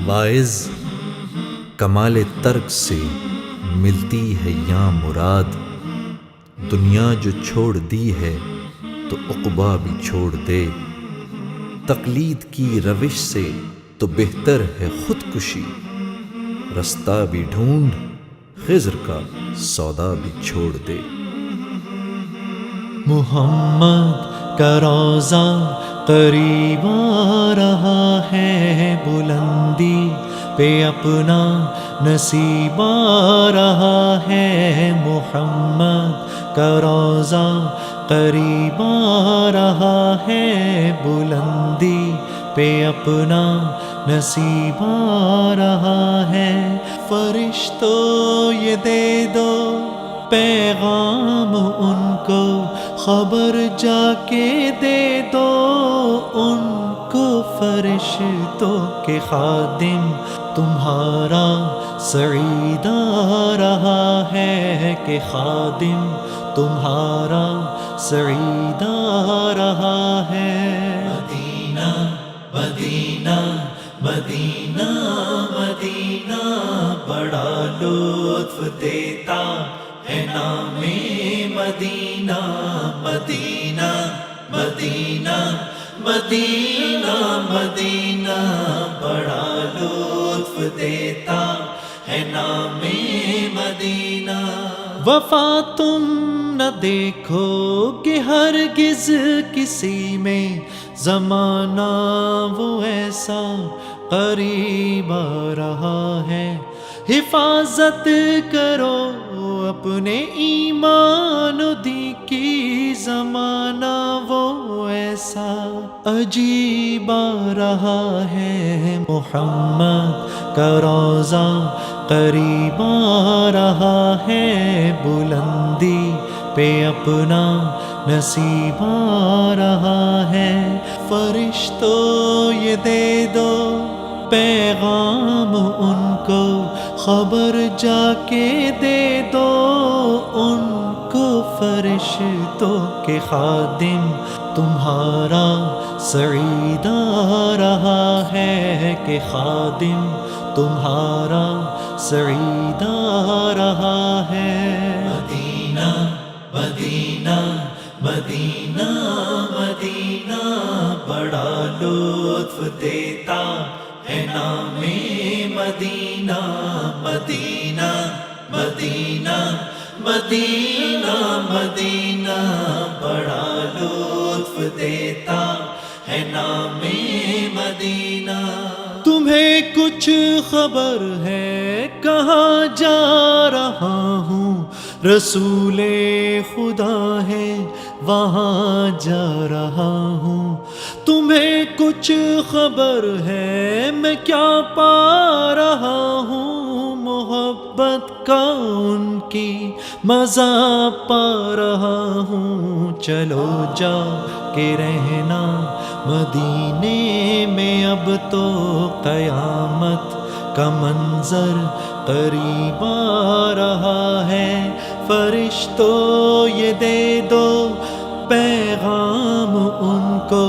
واعظ کمال ترک سے ملتی ہے یا مراد، دنیا جو چھوڑ دی ہے تو عقبیٰ بھی چھوڑ دے، تقلید کی روش سے تو بہتر ہے خودکشی، رستہ بھی ڈھونڈ خضر کا سودا بھی چھوڑ دے۔ محمد کا روضہ قریب آ رہا ہے، بلندی پہ اپنا نصیب آ رہا ہے۔ محمد کا روضہ قریب آ رہا ہے، بلندی پہ اپنا نصیب آ رہا ہے۔ فرشتوں یہ دے دو پیغام ان کو، خبر جا کے دے دو ان کو، فرشتوں کے خادم تمہارا سعید آ رہا ہے، کہ خادم تمہارا سعید آ رہا ہے۔ مدینہ مدینہ مدینہ مدینہ بڑا لطف دیتا ہے نام مدینہ، مدینہ مدینہ مدینہ مدینہ بڑا لطف دیتا ہے نام مدینہ۔ وفا تم نہ دیکھو کہ ہرگز کسی میں، زمانہ وہ ایسا قریب آ رہا ہے۔ حفاظت کرو اپنے ایمان و دین کی، زمانہ وہ ایسا عجیب آ رہا ہے۔ محمد کا روضہ قریب آ رہا ہے، بلندی پہ اپنا نصیب آ رہا ہے۔ فرشتوں یہ دے دو پیغام ان کو، خبر جا کے دے دو ان کو، فرشتوں کے خادم تمہارا سعید آ رہا ہے، کہ خادم تمہارا سعید آ رہا ہے۔ مدینہ مدینہ مدینہ مدینہ بڑا لطف دیتا ہے نام مدینہ، مدینہ مدینہ مدینہ مدینہ بڑا لطف دیتا ہے نام مدینہ۔ تمہیں کچھ خبر ہے کہاں جا رہا ہوں، رسول خدا ہے وہاں جا رہا ہوں۔ تمہیں کچھ خبر ہے میں کیا پا رہا ہوں، محبت کا ان کی مزہ پا رہا ہوں۔ چلو جا کے رہنا مدینے میں، اب تو قیامت کا منظر قریب آ رہا ہے۔ فرشتوں یہ دے دو پیغام ان کو،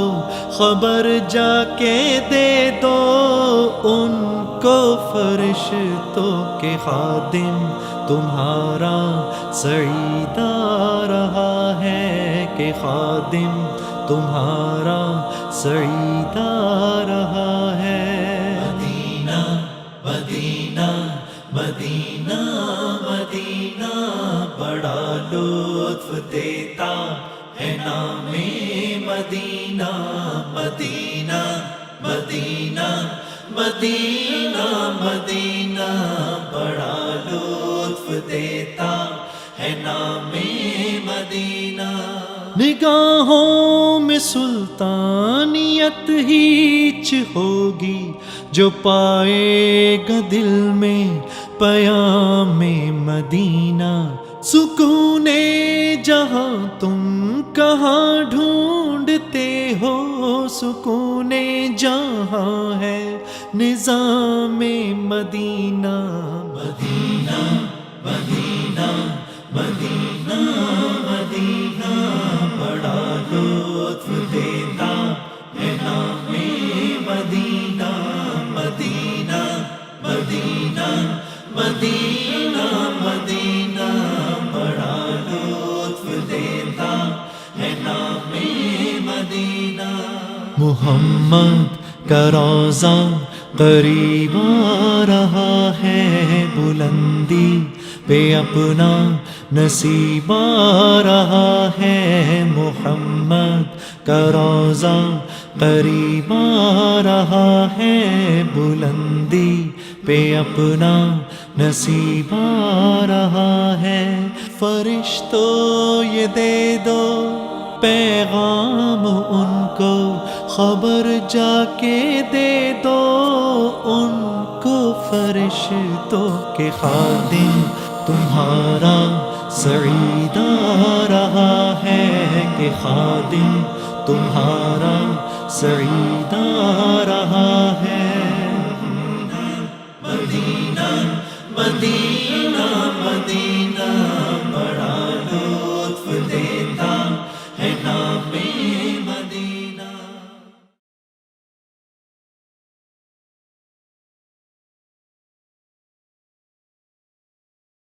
خبر جا کے دے دو ان کو، فرشتوں کے خادم تمہارا سعید آ رہا ہے، کہ خادم تمہارا سعید آ رہا ہے۔ مدینہ مدینہ مدینہ مدینہ بڑا لطف دیتا ہے نام مدینہ، مدینہ مدینہ مدینہ مدینہ بڑا لطف دیتا ہے نام مدینہ۔ نگاہوں میں سلطانیت ہیچ ہوگی، جو پائے گا دل میں پیام مدینہ۔ سکون جہاں تم کہاں ڈھونڈتے ہو، سکون جہاں ہے نظام مدینہ، مدینہ مدینہ مدینہ مدینہ بڑا لطف دیتا ہے نام مدینہ، مدینہ ہے نام مدینہ. محمد کا روضہ قریب آ رہا ہے، بلندی پہ اپنا نصیب آ رہا ہے. محمد کا روضہ قریب آ رہا ہے، بلندی پہ اپنا نصیب آ رہا ہے. فرشتوں یہ دے دو پیغام ان کو، خبر جا کے دے دو ان کو. فرشتوں کے خادم تمہارا سعید آ رہا ہے، کہ خادم تمہارا سعید آ رہا ہے.